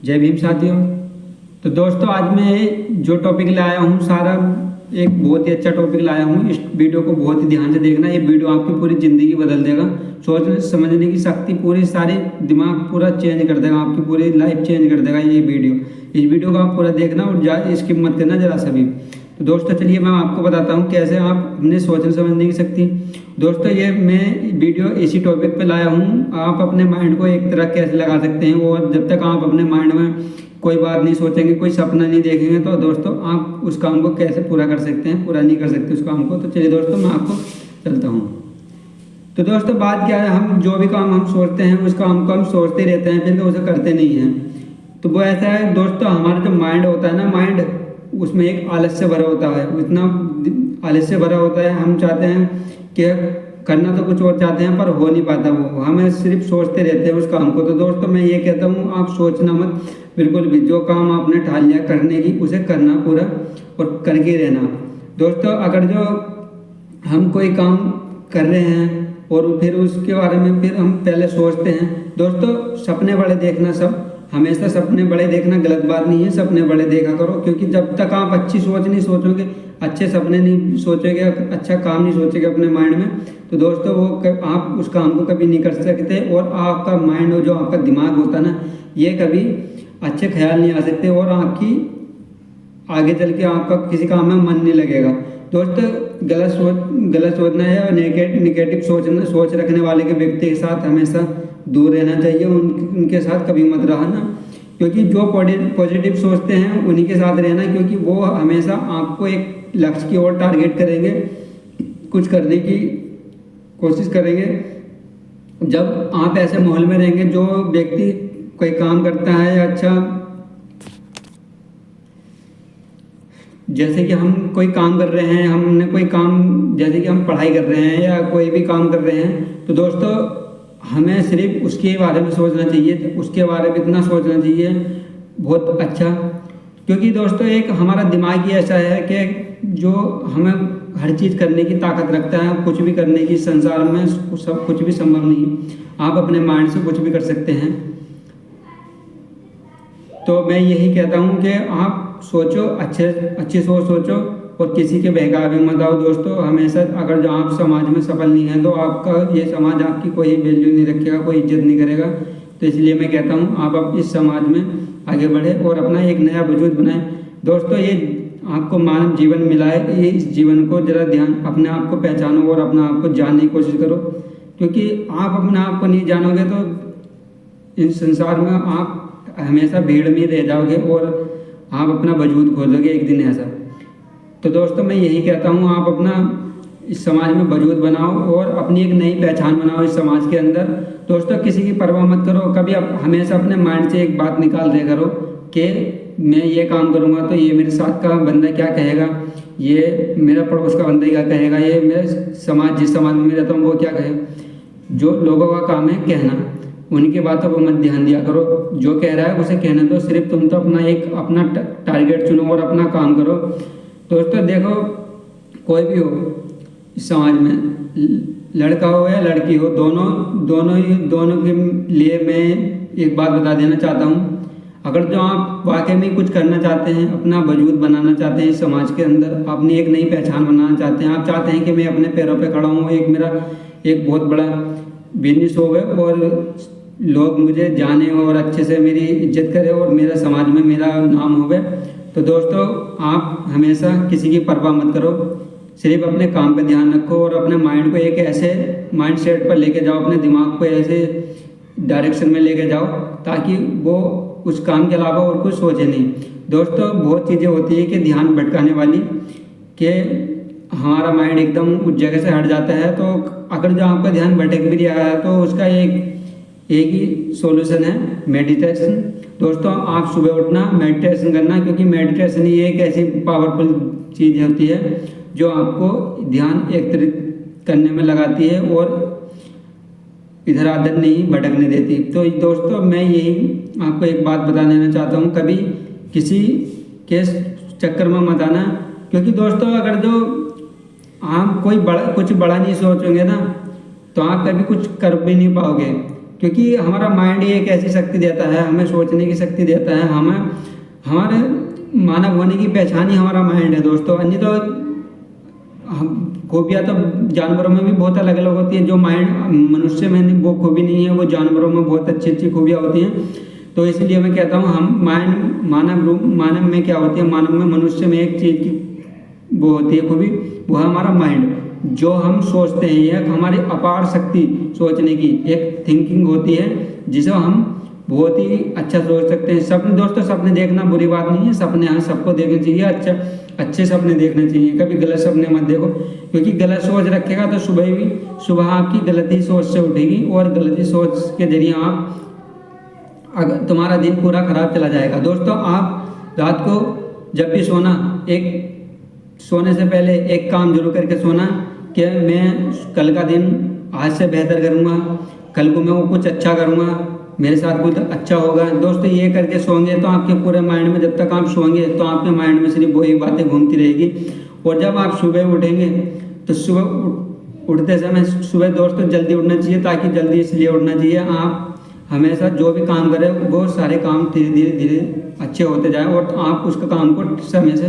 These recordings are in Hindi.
जय भीम साथियों। तो दोस्तों आज मैं जो टॉपिक लाया हूँ सारा एक बहुत ही अच्छा टॉपिक लाया हूँ। इस वीडियो को बहुत ही ध्यान से देखना। ये वीडियो आपकी पूरी ज़िंदगी बदल देगा। सोचने समझने की शक्ति पूरी सारी दिमाग पूरा चेंज कर देगा, आपकी पूरी लाइफ चेंज कर देगा ये वीडियो। इस वीडियो को आप पूरा देखना और स्किप मत करना जरा सा भी। तो दोस्तों चलिए मैं आपको बताता हूँ कैसे आप अपने सोचने समझने की शक्ति। दोस्तों ये मैं वीडियो इसी टॉपिक पे लाया हूँ, आप अपने माइंड को एक तरह कैसे लगा सकते हैं। और जब तक आप अपने माइंड में कोई बात नहीं सोचेंगे, कोई सपना नहीं देखेंगे, तो दोस्तों आप उस काम को कैसे पूरा कर सकते हैं, पूरा नहीं कर सकते उस काम को। तो चलिए दोस्तों मैं आपको चलता हूँ। तो दोस्तों बात क्या है, हम जो भी काम हम सोचते हैं उस काम को हम सोचते रहते हैं, फिर उसे करते नहीं हैं। तो वो ऐसा है दोस्तों, हमारा जो माइंड होता है ना, माइंड उसमें एक आलस्य भरा होता है, इतना आलस्य भरा होता है। हम चाहते हैं कि करना तो कुछ और चाहते हैं पर हो नहीं पाता, वो हमें सिर्फ सोचते रहते हैं उस काम को। तो दोस्तों मैं ये कहता हूँ आप सोचना मत बिल्कुल भी। जो काम आपने ठान लिया करने की उसे करना पूरा और करके रहना। दोस्तों अगर जो हम कोई काम कर रहे हैं और फिर उसके बारे में फिर हम पहले सोचते हैं, दोस्तों सपने बड़े देखना, सब हमेशा सपने बड़े देखना गलत बात नहीं है। सपने बड़े देखा करो, क्योंकि जब तक आप अच्छी सोच नहीं सोचोगे, अच्छे सपने नहीं सोचोगे, अच्छा काम नहीं सोचोगे अपने माइंड में, तो दोस्तों वो आप उस काम को कभी नहीं कर सकते। और आपका माइंड और जो आपका दिमाग होता है ना, ये कभी अच्छे ख्याल नहीं आ सकते और आपकी आगे चल के आपका किसी काम में मन नहीं लगेगा। दोस्तों गलत सोचना है और निगेटिव सोच रखने वाले के व्यक्ति के साथ हमेशा दूर रहना चाहिए। उनके साथ कभी मत रहना, क्योंकि जो पॉजिटिव सोचते हैं उन्हीं के साथ रहना, क्योंकि वो हमेशा आपको एक लक्ष्य की ओर टारगेट करेंगे, कुछ करने की कोशिश करेंगे। जब आप ऐसे माहौल में रहेंगे, जो व्यक्ति कोई काम करता है या अच्छा, जैसे कि हम कोई काम कर रहे हैं, हमने कोई काम, जैसे कि हम पढ़ाई कर रहे हैं या कोई भी काम कर रहे हैं, तो दोस्तों हमें सिर्फ उसके बारे में सोचना चाहिए, उसके बारे में इतना सोचना चाहिए बहुत अच्छा। क्योंकि दोस्तों एक हमारा दिमाग ही ऐसा है कि जो हमें हर चीज़ करने की ताकत रखता है, कुछ भी करने की संसार में सब कुछ भी संभव नहीं। आप अपने माइंड से कुछ भी कर सकते हैं। तो मैं यही कहता हूँ कि आप सोचो, अच्छी सोच सोचो और किसी के बहकावे मत आओ। दोस्तों हमेशा अगर जो आप समाज में सफल नहीं है तो आपका ये समाज आपकी कोई वैल्यू नहीं रखेगा, कोई इज्जत नहीं करेगा। तो इसलिए मैं कहता हूँ आप अब इस समाज में आगे बढ़े और अपना एक नया वजूद बनाएं। दोस्तों ये आपको मानव जीवन मिला है, ये इस जीवन को जरा ध्यान अपने आप को पहचानो और अपने आप को जानने की कोशिश करो। क्योंकि आप अपने आप को नहीं जानोगे तो इस संसार में आप हमेशा भीड़ में रह जाओगे और आप अपना वजूद खो दोगे एक दिन ऐसा। तो दोस्तों मैं यही कहता हूँ आप अपना इस समाज में वजूद बनाओ और अपनी एक नई पहचान बनाओ इस समाज के अंदर। दोस्तों किसी की परवाह मत करो कभी, आप हमेशा अपने माइंड से एक बात निकाल दिया करो कि मैं ये काम करूँगा तो ये मेरे साथ का बंदा क्या कहेगा, ये मेरा पड़ोस का बंदा क्या कहेगा, ये मेरे समाज जिस समाज में मैं रहता हूँ वो क्या कहेगा। जो लोगों का काम है कहना, उनकी बातों पर मत ध्यान दिया करो, जो कह रहा है उसे कहने दो। सिर्फ तुम तो अपना टारगेट चुनो और अपना काम करो। दोस्तों देखो कोई भी हो इस समाज में, लड़का हो या लड़की हो, दोनों के लिए मैं एक बात बता देना चाहता हूँ। अगर जो आप वाकई में कुछ करना चाहते हैं, अपना वजूद बनाना चाहते हैं इस समाज के अंदर, अपनी एक नई पहचान बनाना चाहते हैं, आप चाहते हैं कि मैं अपने पैरों पे खड़ा हूँ, एक मेरा एक बहुत बड़ा बिजनेस हो गए और लोग मुझे जाने और अच्छे से मेरी इज्जत करें और मेरा समाज में मेरा नाम हो गए, तो दोस्तों आप हमेशा किसी की परवाह मत करो, सिर्फ अपने काम पे ध्यान रखो और अपने माइंड को एक ऐसे माइंड सेट पर लेके जाओ, अपने दिमाग को ऐसे डायरेक्शन में लेके जाओ ताकि वो उस काम के अलावा और कुछ सोचे नहीं। दोस्तों बहुत चीज़ें होती है कि ध्यान भटकाने वाली, कि हमारा माइंड एकदम उस जगह से हट जाता है। तो अगर जो आपका ध्यान भटक भी रहा है तो उसका एक ही सॉल्यूशन है, मेडिटेशन। दोस्तों आप सुबह उठना, मेडिटेशन करना, क्योंकि मेडिटेशन ही एक ऐसी पावरफुल चीज़ होती है जो आपको ध्यान एकत्रित करने में लगाती है और इधर आदत नहीं भटकने देती। तो दोस्तों मैं यही आपको एक बात बता देना चाहता हूँ, कभी किसी के चक्कर में मत आना। क्योंकि दोस्तों अगर जो आप कुछ बड़ा नहीं सोचोगे ना, तो आप कभी कुछ कर भी नहीं पाओगे। क्योंकि हमारा माइंड ही एक ऐसी शक्ति देता है, हमें सोचने की शक्ति देता है, हमें हमारे मानव होने की पहचान ही हमारा माइंड है दोस्तों। अन्य तो हम खूबियाँ तो जानवरों में भी बहुत अलग अलग होती है, जो माइंड मनुष्य में नहीं, वो खूबी नहीं है, वो जानवरों में बहुत अच्छी अच्छी खूबियाँ होती हैं। तो इसलिए मैं कहता हूँ हम मानव में क्या होती है, मानव में मनुष्य में एक चीज़ की वो होती है खूबी, वो है हमारा माइंड। जो हम सोचते हैं, यह हमारी अपार शक्ति सोचने की एक थिंकिंग होती है, जिसे हम बहुत ही अच्छा सोच सकते हैं। सपने दोस्तों, सपने देखना बुरी बात नहीं है, सपने हाँ सबको देखने चाहिए, अच्छे सपने देखने चाहिए, कभी गलत सपने मत देखो, क्योंकि गलत सोच रखेगा तो सुबह आपकी गलती सोच से उठेगी और गलती सोच के जरिए अगर तुम्हारा दिन पूरा खराब चला जाएगा। दोस्तों, आप रात को जब भी सोने से पहले एक काम जरूर करके सोना कि मैं कल का दिन आज से बेहतर करूँगा, कल को मैं वो कुछ अच्छा करूँगा, मेरे साथ कुछ अच्छा होगा। दोस्तों, ये करके सोएंगे तो आपके पूरे माइंड में, जब तक आप सोएंगे तो आपके माइंड में सिर्फ वही बातें घूमती रहेगी। और जब आप सुबह उठेंगे तो उठते समय सुबह दोस्तों जल्दी उठना चाहिए, ताकि जल्दी इसलिए उठना चाहिए, आप हमेशा जो भी काम करें वो सारे काम धीरे धीरे अच्छे होते जाएं और आप उसका काम को समय से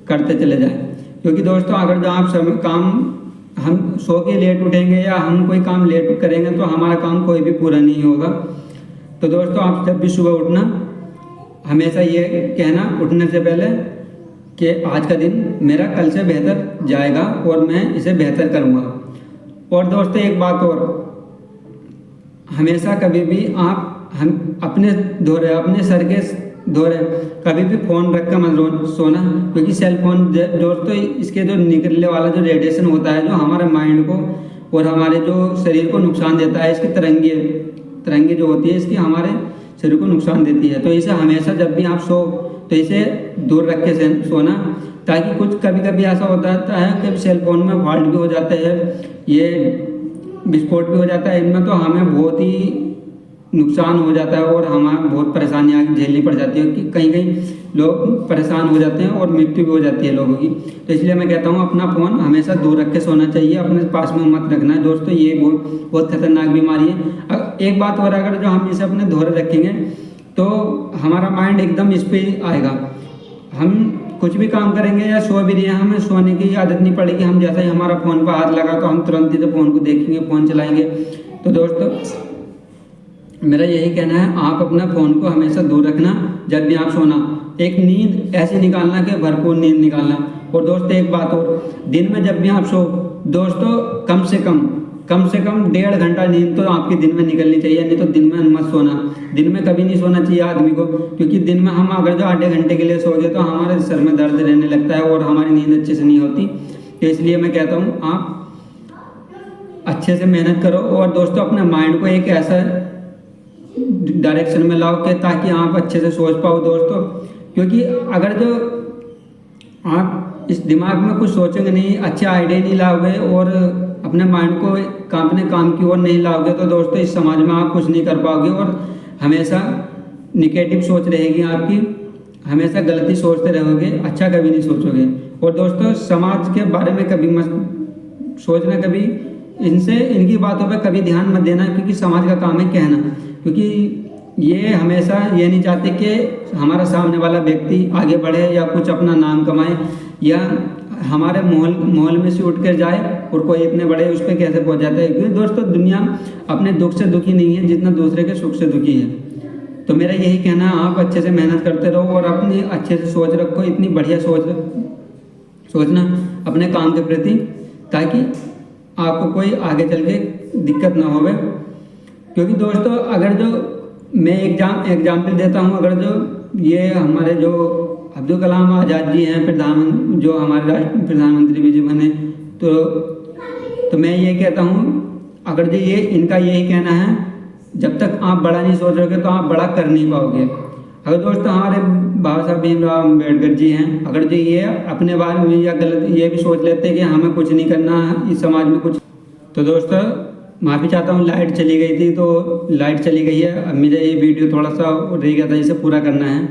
करते चले जाएं। क्योंकि दोस्तों, अगर जो आप हम सो के लेट उठेंगे या हम कोई काम लेट करेंगे तो हमारा काम कोई भी पूरा नहीं होगा। तो दोस्तों, आप जब भी सुबह उठना, हमेशा ये कहना उठने से पहले कि आज का दिन मेरा कल से बेहतर जाएगा और मैं इसे बेहतर करूँगा। और दोस्तों, एक बात और, हमेशा कभी भी हम अपने सर के दौरे कभी भी फ़ोन रख कर मत सोना, क्योंकि सेल फोन दोस्तों इसके जो निकलने वाला जो रेडिएशन होता है, जो हमारे माइंड को और हमारे जो शरीर को नुकसान देता है, इसकी तरंगे जो होती है इसकी हमारे शरीर को नुकसान देती है। तो इसे हमेशा जब भी आप सो तो इसे दूर रख के सोना, ताकि कुछ कभी कभी ऐसा होता है कि सेल फोन में फॉल्ट भी हो जाते हैं, ये विस्फोट भी हो जाता है, इनमें तो हमें बहुत ही नुकसान हो जाता है और हमें बहुत परेशानियाँ झेलनी पड़ जाती है कि कहीं लोग परेशान हो जाते हैं और मृत्यु भी हो जाती है लोगों की। तो इसलिए मैं कहता हूँ अपना फ़ोन हमेशा दूर रख के सोना चाहिए, अपने पास में मत रखना है दोस्तों, ये बहुत खतरनाक बीमारी है। एक बात और, अगर जो हम इसे अपने धोरे रखेंगे तो हमारा माइंड एकदम इस पर आएगा, हम कुछ भी काम करेंगे या सो भी रहे हैं, हमें सोने की आदत नहीं पड़ेगी। हम जैसे ही हमारा फ़ोन पर हाथ लगा तो हम तुरंत ही तो फ़ोन को देखेंगे, फ़ोन चलाएंगे। तो दोस्तों, मेरा यही कहना है, आप अपना फ़ोन को हमेशा दूर रखना जब भी आप सोना, एक नींद ऐसी निकालना कि भरपूर नींद निकालना। और दोस्तों, एक बात और, दिन में जब भी आप सो दोस्तों कम से कम 1.5 घंटा नींद तो आपके दिन में निकलनी चाहिए, नहीं तो दिन में मत सोना। दिन में कभी नहीं सोना चाहिए आदमी को, क्योंकि दिन में हम अगर जो आधे घंटे के लिए सो गए तो हमारे सर में दर्द रहने लगता है और हमारी नींद अच्छे से नहीं होती। तो इसलिए मैं कहता हूँ आप अच्छे से मेहनत करो और दोस्तों अपने माइंड को एक ऐसा डायरेक्शन में लाओ कि ताकि आप अच्छे से सोच पाओ दोस्तों। क्योंकि अगर जो आप इस दिमाग में कुछ सोचेंगे नहीं, अच्छे आइडिया नहीं लाओगे और अपने माइंड को अपने काम की ओर नहीं लाओगे तो दोस्तों इस समाज में आप कुछ नहीं कर पाओगे और हमेशा निगेटिव सोच रहेगी आपकी, हमेशा गलती सोचते रहोगे, अच्छा कभी नहीं सोचोगे। और दोस्तों, समाज के बारे में कभी मत सोचना, कभी इनकी बातों पे कभी ध्यान मत देना, क्योंकि समाज का काम है कहना। क्योंकि ये हमेशा ये नहीं चाहते कि हमारा सामने वाला व्यक्ति आगे बढ़े या कुछ अपना नाम कमाए या हमारे मोहल में से उठ कर जाए और कोई इतने बड़े उस पर कैसे पहुंच जाता है। क्योंकि दोस्तों, दुनिया अपने दुख से दुखी नहीं है जितना दूसरे के सुख से दुखी है। तो मेरा यही कहना है, आप अच्छे से मेहनत करते रहो और अपनी अच्छे से सोच रखो, इतनी बढ़िया सोचना अपने काम के प्रति, ताकि आपको कोई आगे चल के दिक्कत ना होवे। क्योंकि दोस्तों, अगर जो मैं एग्जाम्पल देता हूँ, अगर जो ये हमारे जो अब्दुल कलाम आज़ाद जी हैं, जो हमारे राष्ट्र प्रधानमंत्री भी जी बने, तो मैं ये कहता हूँ, अगर जो ये इनका यही कहना है, जब तक आप बड़ा नहीं सोचोगे तो आप बड़ा कर नहीं पाओगे। अगर दोस्तों हमारे बाबा साहब भीमराव अम्बेडकर जी हैं, अगर जो ये अपने बारे में या गलत ये भी सोच लेते हैं कि हमें कुछ नहीं करना इस समाज में कुछ, तो दोस्तों माफ़ी चाहता हूँ, लाइट चली गई थी तो लाइट चली गई है। अब मेरा ये वीडियो थोड़ा सा रह गया था, इसे पूरा करना है।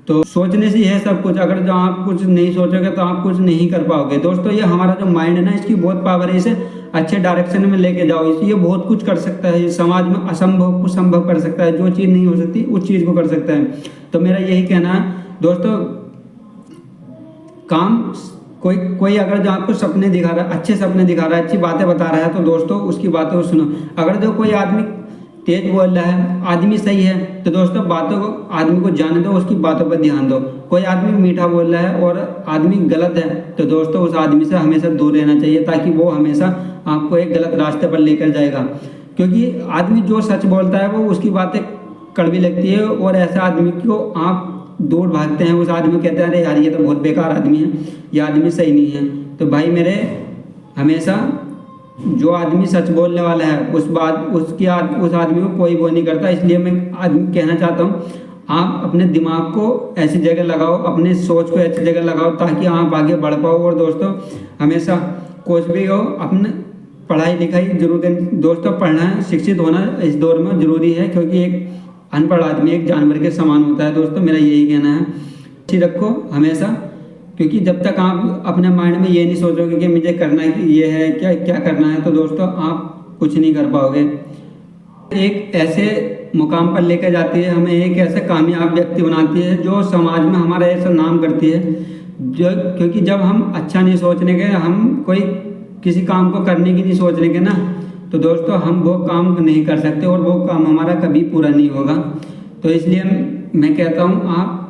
तो सोचने से है सब कुछ, अगर जो आप कुछ नहीं सोचोगे तो आप कुछ नहीं कर पाओगे दोस्तों। ये हमारा जो माइंड है ना, इसकी बहुत पावर है, इसे अच्छे डायरेक्शन में लेके जाओ। ये बहुत कुछ कर सकता है, समाज में असंभव को संभव कर सकता है, जो चीज़ नहीं हो सकती उस चीज़ को कर सकता है। तो मेरा यही कहना है दोस्तों, काम कोई अगर जो आपको सपने दिखा रहा है, अच्छे सपने दिखा रहा है, अच्छी बातें बता रहा है, तो दोस्तों उसकी बातों को सुनो। अगर जो कोई आदमी तेज बोल रहा है, आदमी सही है, तो दोस्तों बातों को आदमी को जाने दो, उसकी बातों पर ध्यान दो। कोई आदमी मीठा बोल रहा है और आदमी गलत है, तो दोस्तों उस आदमी से हमेशा दूर रहना चाहिए, ताकि वो हमेशा आपको एक गलत रास्ते पर लेकर जाएगा। क्योंकि आदमी जो सच बोलता है वो उसकी बातें कड़वी लगती है, और ऐसे आदमी को आप दूर भागते हैं। उस आदमी को कहते हैं अरे यार ये तो बहुत बेकार आदमी है, ये आदमी सही नहीं है। तो भाई मेरे, हमेशा जो आदमी सच बोलने वाला है उस आदमी को कोई वो नहीं करता। इसलिए मैं आदमी कहना चाहता हूँ, आप अपने दिमाग को ऐसी जगह लगाओ, अपने सोच को ऐसी जगह लगाओ, ताकि आप आगे बढ़ पाओ। और दोस्तों हमेशा कुछ भी हो, अपने पढ़ाई लिखाई जरूर करें दोस्तों। पढ़ना है, शिक्षित होना इस दौर में ज़रूरी है, क्योंकि एक अनपढ़ आदमी एक जानवर के समान होता है। दोस्तों मेरा यही कहना है, अच्छी रखो हमेशा, क्योंकि जब तक आप अपने माइंड में ये नहीं सोचोगे कि मुझे करना ये है, क्या करना है, तो दोस्तों आप कुछ नहीं कर पाओगे। एक ऐसे मुकाम पर लेकर जाती है, हमें एक ऐसा कामयाब व्यक्ति बनाती है जो समाज में हमारा ऐसा नाम करती है। क्योंकि जब हम अच्छा नहीं सोचने के, हम कोई किसी काम को करने की नहीं सोचने के ना, तो दोस्तों हम वो काम नहीं कर सकते, और वो काम हमारा कभी पूरा नहीं होगा। तो इसलिए मैं कहता हूँ आप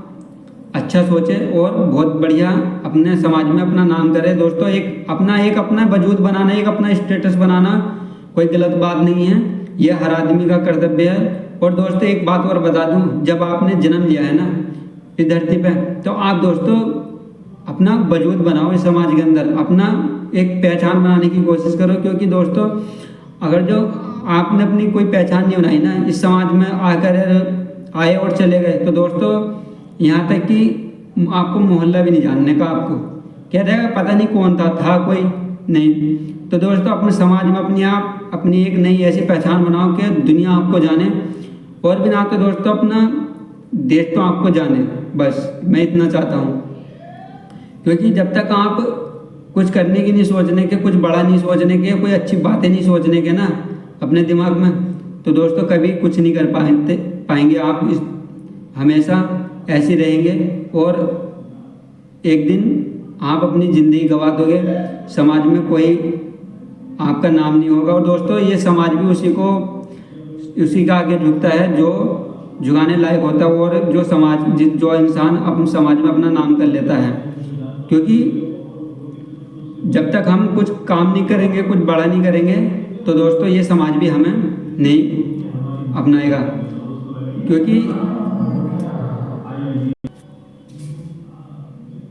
अच्छा सोचें और बहुत बढ़िया अपने समाज में अपना नाम करें। दोस्तों एक अपना वजूद बनाना, एक अपना स्टेटस बनाना कोई गलत बात नहीं है, ये हर आदमी का कर्तव्य है। और दोस्तों एक बात और बता दूं, जब आपने जन्म लिया है ना इस धरती पे, तो आप दोस्तों अपना वजूद बनाओ इस समाज के अंदर, अपना एक पहचान बनाने की कोशिश करो। क्योंकि दोस्तों अगर जो आपने अपनी कोई पहचान नहीं बनाई ना, इस समाज में आकर आए और चले गए, तो दोस्तों यहाँ तक कि आपको मोहल्ला भी नहीं जानने का, आपको कह देगा पता नहीं कौन था कोई नहीं। तो दोस्तों अपने समाज में अपनी एक नई ऐसी पहचान बनाओ कि दुनिया आपको जाने, और भी ना तो दोस्तों अपना देश तो आपको जाने। बस मैं इतना चाहता हूँ, क्योंकि जब तक आप कुछ करने की नहीं सोचने के, कुछ बड़ा नहीं सोचने के, कोई अच्छी बातें नहीं सोचने के ना अपने दिमाग में, तो दोस्तों कभी कुछ नहीं कर पाएंगे आप। हमेशा ऐसे रहेंगे और एक दिन आप अपनी ज़िंदगी गंवा दोगे, समाज में कोई आपका नाम नहीं होगा। और दोस्तों ये समाज भी उसी का आगे झुकता है जो झुकाने लायक होता है, और जो इंसान अपने समाज में अपना नाम कर लेता है। क्योंकि जब तक हम कुछ काम नहीं करेंगे, कुछ बड़ा नहीं करेंगे, तो दोस्तों ये समाज भी हमें नहीं अपनाएगा। क्योंकि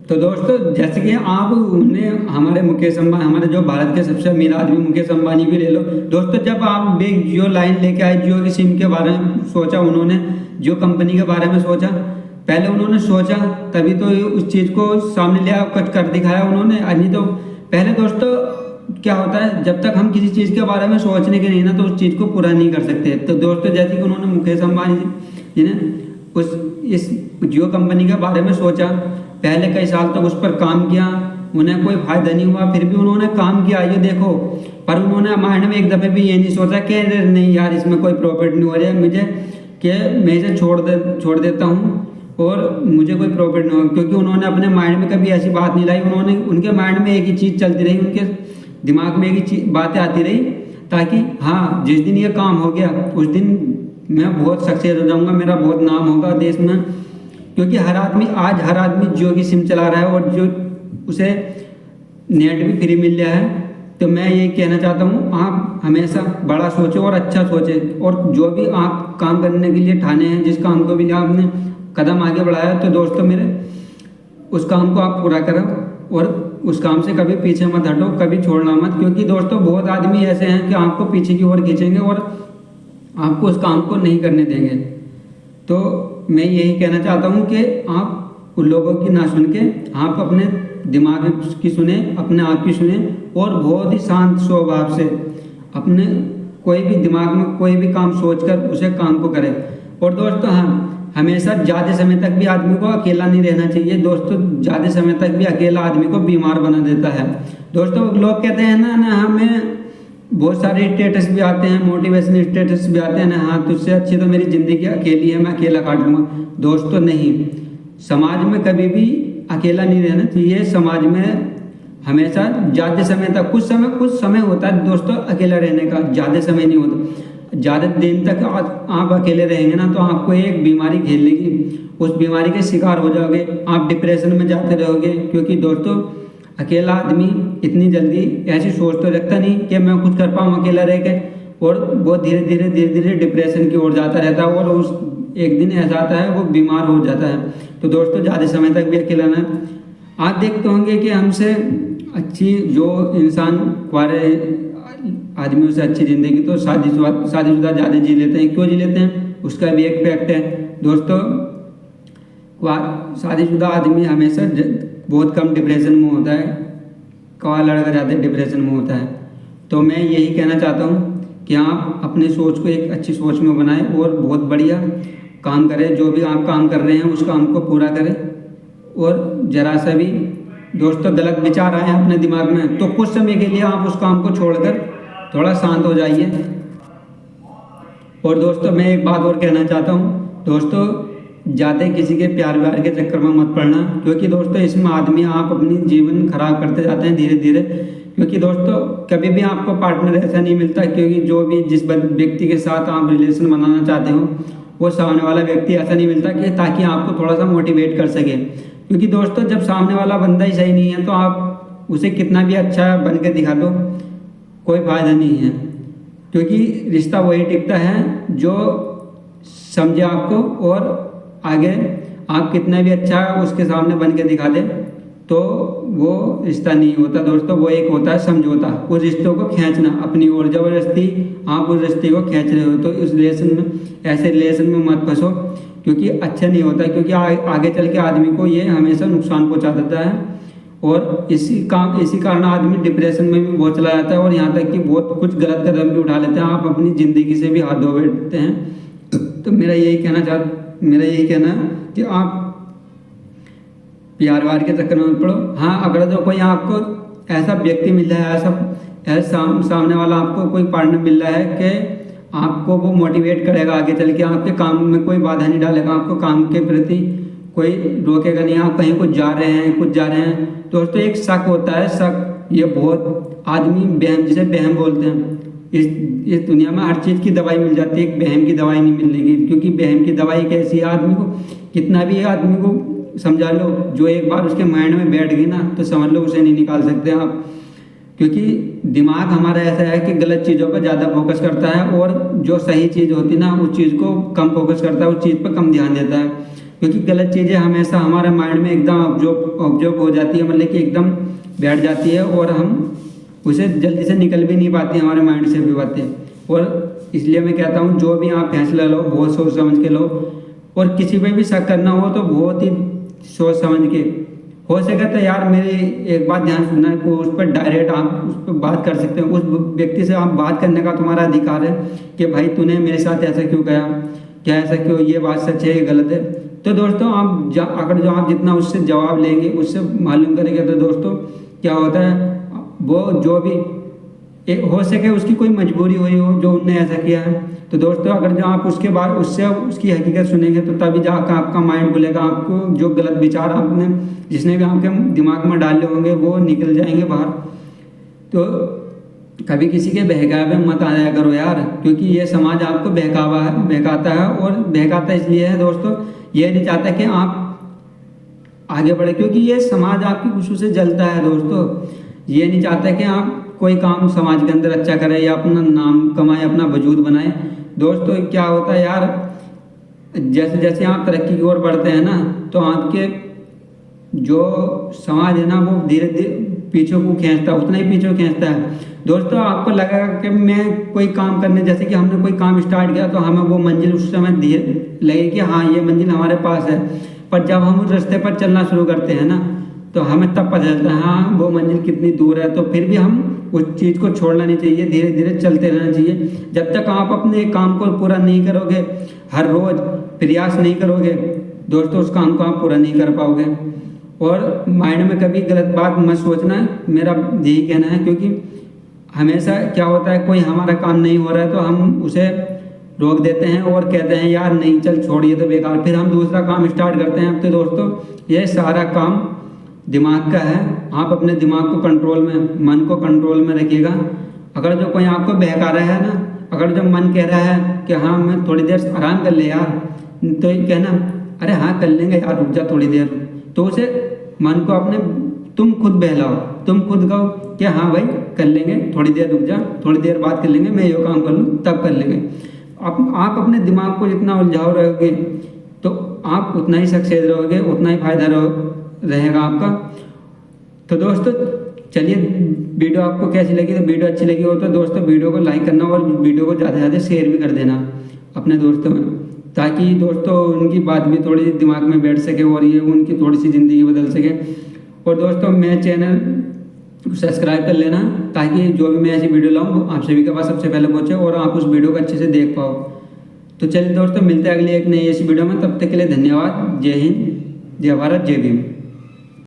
तो दोस्तों जैसे कि आपने हमारे मुकेश अंबानी, हमारे जो भारत के सबसे अमीर आदमी मुकेश अंबानी भी ले लो दोस्तों। जब आप जियो लाइन लेके आए, जियो की सिम के बारे में सोचा उन्होंने, जियो कंपनी के बारे में सोचा, पहले उन्होंने सोचा तभी तो उस चीज़ को सामने लिया, कुछ कर दिखाया उन्होंने। नहीं तो पहले दोस्तों क्या होता है, जब तक हम किसी चीज़ के बारे में सोचने के नहीं ना, तो उस चीज़ को पूरा नहीं कर सकते। तो दोस्तों जैसे कि उन्होंने मुकेश अंबानी जी ने इस जियो कंपनी के बारे में सोचा, पहले कई साल तक उस पर काम किया, उन्हें कोई फायदा नहीं हुआ, फिर भी उन्होंने काम किया, ये देखो। पर उन्होंने माइंड में एक दफ़े भी ये नहीं सोचा कि नहीं यार इसमें कोई प्रॉफिट नहीं हो रहा है मुझे, कि मैं इसे छोड़ देता हूँ और मुझे कोई प्रॉफिट नहीं होगा। क्योंकि उन्होंने अपने माइंड में कभी ऐसी बात नहीं लाई। उनके माइंड में एक ही चीज़ चलती रही, उनके दिमाग में एक ही बातें आती रही, ताकि हाँ जिस दिन ये काम हो गया उस दिन मैं बहुत सक्सेस हो जाऊँगा, मेरा बहुत नाम होगा देश में। क्योंकि हर आदमी जियो की सिम चला रहा है और जो उसे नेट भी फ्री मिल रहा है। तो मैं ये कहना चाहता हूँ, आप हमेशा बड़ा सोचो और अच्छा सोचें, और जो भी आप काम करने के लिए ठाने हैं, जिस काम को भी आपने कदम आगे बढ़ाया, तो दोस्तों मेरे उस काम को आप पूरा करो और उस काम से कभी पीछे मत हटो, कभी छोड़ना मत। क्योंकि दोस्तों बहुत आदमी ऐसे हैं कि आपको पीछे की ओर खींचेंगे और आपको उस काम को नहीं करने देंगे। तो मैं यही कहना चाहता हूँ कि आप उन लोगों की ना सुन के आप अपने दिमाग की सुने, अपने आप की सुने, और बहुत ही शांत स्वभाव से अपने कोई भी दिमाग में कोई भी काम सोचकर उसे काम को करें। और दोस्तों हाँ, हमेशा ज़्यादा समय तक भी आदमी को अकेला नहीं रहना चाहिए दोस्तों। ज़्यादा समय तक भी अकेला आदमी को बीमार बना देता है दोस्तों। लोग कहते हैं ना हमें बहुत सारे स्टेटस भी आते हैं, मोटिवेशनल स्टेटस भी आते हैं ना, हाँ तुझसे अच्छी तो मेरी ज़िंदगी अकेली है, मैं अकेला काट लूँगा। दोस्तों नहीं, समाज में कभी भी अकेला नहीं रहना चाहिए। समाज में हमेशा ज़्यादा समय तक, कुछ समय होता है दोस्तों अकेला रहने का, ज़्यादा समय नहीं होता। ज़्यादा दिन तक आप अकेले रहेंगे ना तो आपको एक बीमारी घेर लेगी, उस बीमारी के शिकार हो जाओगे, आप डिप्रेशन में जाते रहोगे। क्योंकि दोस्तों अकेला आदमी इतनी जल्दी ऐसी सोच तो रखता नहीं कि मैं कुछ कर पाऊँ अकेला रह के, और वो धीरे धीरे डिप्रेशन की ओर जाता रहता है, और उस एक दिन ऐसा आता है वो बीमार हो जाता है। तो दोस्तों ज़्यादा समय तक भी अकेला ना। आप देखते होंगे कि हमसे अच्छी जो इंसान कुंवारे आदमियों से अच्छी ज़िंदगी तो शादीशुदा ज़्यादा जी लेते हैं। क्यों जी लेते हैं, उसका भी एक फैक्ट है दोस्तों। शादीशुदा आदमी हमेशा बहुत कम डिप्रेशन में होता है, कुंवारा लड़का ज़्यादा डिप्रेशन में होता है। तो मैं यही कहना चाहता हूँ कि आप अपनी सोच को एक अच्छी सोच में बनाएं और बहुत बढ़िया काम करें। जो भी आप काम कर रहे हैं उस काम को पूरा करें, और ज़रा सा भी दोस्तों गलत विचार आए अपने दिमाग में तो कुछ समय के लिए आप उस काम को छोड़कर थोड़ा शांत हो जाइए। और दोस्तों मैं एक बात और कहना चाहता हूँ, दोस्तों ज़्यादा किसी के प्यार व्यार के चक्कर में मत पड़ना, क्योंकि दोस्तों इसमें आदमी आप अपनी जीवन खराब करते जाते हैं धीरे धीरे। क्योंकि दोस्तों कभी भी आपको पार्टनर ऐसा नहीं मिलता, क्योंकि जो भी जिस व्यक्ति के साथ आप रिलेशन बनाना चाहते हो वो सामने वाला व्यक्ति ऐसा नहीं मिलता कि ताकि आपको थोड़ा सा मोटिवेट कर सके। क्योंकि दोस्तों जब सामने वाला बंदा ही सही नहीं है तो आप उसे कितना भी अच्छा बन के दिखा दो, कोई फ़ायदा नहीं है। क्योंकि रिश्ता वही टिकता है जो समझे आपको, और आगे आप कितना भी अच्छा उसके सामने बन के दिखा दे तो वो रिश्ता नहीं होता दोस्तों। वो एक होता है समझौता, उस रिश्तों को खींचना अपनी ओर, ज़बरदस्ती आप उस रिश्ते को खींच रहे हो तो इस रिलेशन में, ऐसे रिलेशन में मत फंसो, क्योंकि अच्छा नहीं होता। क्योंकि आगे चल के आदमी को ये हमेशा नुकसान पहुंचा देता है, और इसी कारण आदमी डिप्रेशन में भी बहुत चला जाता है, और यहाँ तक कि बहुत कुछ गलत कदम भी उठा लेते हैं, आप अपनी ज़िंदगी से भी हाथ धो बैठते हैं। तो मेरा यही कहना है कि आप प्यार वार के चक्कर में मत पड़ो। हाँ, अगर जो कोई आपको ऐसा व्यक्ति मिल रहा है, ऐसा सामने वाला आपको कोई पार्टनर मिल रहा है कि आपको वो मोटिवेट करेगा आगे चल के, आपके काम में कोई बाधा नहीं डालेगा, आपको काम के प्रति कोई रोकेगा नहीं, आप कहीं कुछ जा रहे हैं दोस्तों एक शक होता है, शक ये बहुत आदमी बहम, जिसे बहम बोलते हैं। इस दुनिया में हर चीज़ की दवाई मिल जाती है, एक बहम की दवाई नहीं मिलेगी। क्योंकि बहम की दवाई कैसी है, आदमी को कितना भी आदमी को समझा लो, जो एक बार उसके माइंड में बैठ गई ना तो समझ लो उसे नहीं निकाल सकते आप। क्योंकि दिमाग हमारा ऐसा है कि गलत चीज़ों पर ज़्यादा फोकस करता है, और जो सही चीज़ होती ना उस चीज़ को कम फोकस करता है, उस चीज़ पर कम ध्यान देता है। क्योंकि गलत चीज़ें हमेशा हमारे माइंड में एकदम ऑब्जर्व हो जाती है, मतलब कि एकदम बैठ जाती है, और हम उसे जल्दी से निकल भी नहीं पाती हमारे माइंड से भी बातें। और इसलिए मैं कहता हूँ जो भी आप फैसला लो बहुत सोच समझ के लो, और किसी पे भी शक करना हो तो बहुत ही सोच समझ के। हो सके तो यार मेरी एक बात ध्यान सुनना है, उस पर डायरेक्ट आप उस पर बात कर सकते हो, उस व्यक्ति से आप बात करने का तुम्हारा अधिकार है कि भाई तूने मेरे साथ ऐसा क्यों किया, क्या ऐसा क्यों, ये बात सच है ये गलत है। तो दोस्तों अगर जो आप जितना उससे जवाब लेंगे, उससे मालूम करेंगे, तो दोस्तों क्या होता है, वो जो भी हो सके उसकी कोई मजबूरी हुई हो जो उनने ऐसा किया है, तो दोस्तों अगर जो आप उसके बाद उससे उसकी हकीकत सुनेंगे तो तभी जाकर आपका माइंड खुलेगा, आपको जो गलत विचार आपने जिसने भी आपके दिमाग में डाले होंगे वो निकल जाएंगे बाहर। तो कभी किसी के बहकावे में मत आया करो यार, क्योंकि ये समाज आपको बहकाता है, और बहकाता इसलिए है दोस्तों, ये नहीं चाहता कि आप आगे बढ़े, क्योंकि ये समाज आपकी खुशी से जलता है दोस्तों। ये नहीं चाहता कि आप कोई काम समाज के अंदर अच्छा करें या अपना नाम कमाए, अपना वजूद बनाए। दोस्तों क्या होता है यार, जैसे जैसे आप तरक्की की ओर बढ़ते हैं ना तो आपके जो समाज है ना वो धीरे धीरे पीछे को खींचता है, उतना ही पीछे खींचता है। दोस्तों आपको लगेगा कि मैं कोई काम करने, जैसे कि हमने कोई काम स्टार्ट किया तो हमें वो मंजिल उस समय धीरे लगे कि हाँ ये मंजिल हमारे पास है, पर जब हम उस रास्ते पर चलना शुरू करते हैं ना तो हमें तब पता चलता है हाँ वो मंजिल कितनी दूर है। तो फिर भी हम उस चीज़ को छोड़ना नहीं चाहिए, धीरे धीरे चलते रहना चाहिए। जब तक आप अपने काम को पूरा नहीं करोगे, हर रोज़ प्रयास नहीं करोगे दोस्तों, उस काम को आप पूरा नहीं कर पाओगे। और माइंड में कभी गलत बात मत सोचना, मेरा यही कहना है, क्योंकि हमेशा क्या होता है, कोई हमारा काम नहीं हो रहा है तो हम उसे रोक देते हैं और कहते हैं यार नहीं चल छोड़िए तो बेकार, फिर हम दूसरा काम स्टार्ट करते हैं। तो दोस्तों ये सारा काम दिमाग का है। आप अपने दिमाग को कंट्रोल में, मन को कंट्रोल में रखिएगा। अगर जो कोई आपको बहका रहा है ना, अगर जो मन कह रहा है कि हाँ मैं थोड़ी देर आराम कर ले यार, तो ये कहना अरे हाँ कर लेंगे यार, रुक जा थोड़ी देर, तो उसे मन को अपने तुम खुद बहलाओ, तुम खुद कहो कि हाँ भाई कर लेंगे, थोड़ी देर रुक जा, थोड़ी देर बात कर लेंगे, मैं ये काम कर लूँ तब कर लेंगे। आप अपने दिमाग को जितना उलझाओ रहोगे तो आप उतना ही सक्सेस रहोगे, उतना ही फायदा रहेगा आपका। तो दोस्तों चलिए, वीडियो आपको कैसी लगी, तो वीडियो अच्छी लगी हो तो दोस्तों वीडियो को लाइक करना और वीडियो को ज़्यादा से ज़्यादा शेयर भी कर देना अपने दोस्तों में, ताकि दोस्तों उनकी बात भी थोड़ी दिमाग में बैठ सके और ये उनकी थोड़ी सी ज़िंदगी बदल सके। और दोस्तों मेरे चैनल सब्सक्राइब कर लेना, ताकि जो भी मैं ऐसी वीडियो लाऊँ आप सभी के पास सबसे पहले पहुँचे और आप उस वीडियो को अच्छे से देख पाओ। तो चलिए दोस्तों मिलते हैं अगली एक नई ऐसी वीडियो में, तब तक के लिए धन्यवाद। जय हिंद, जय भारत, जय भीम।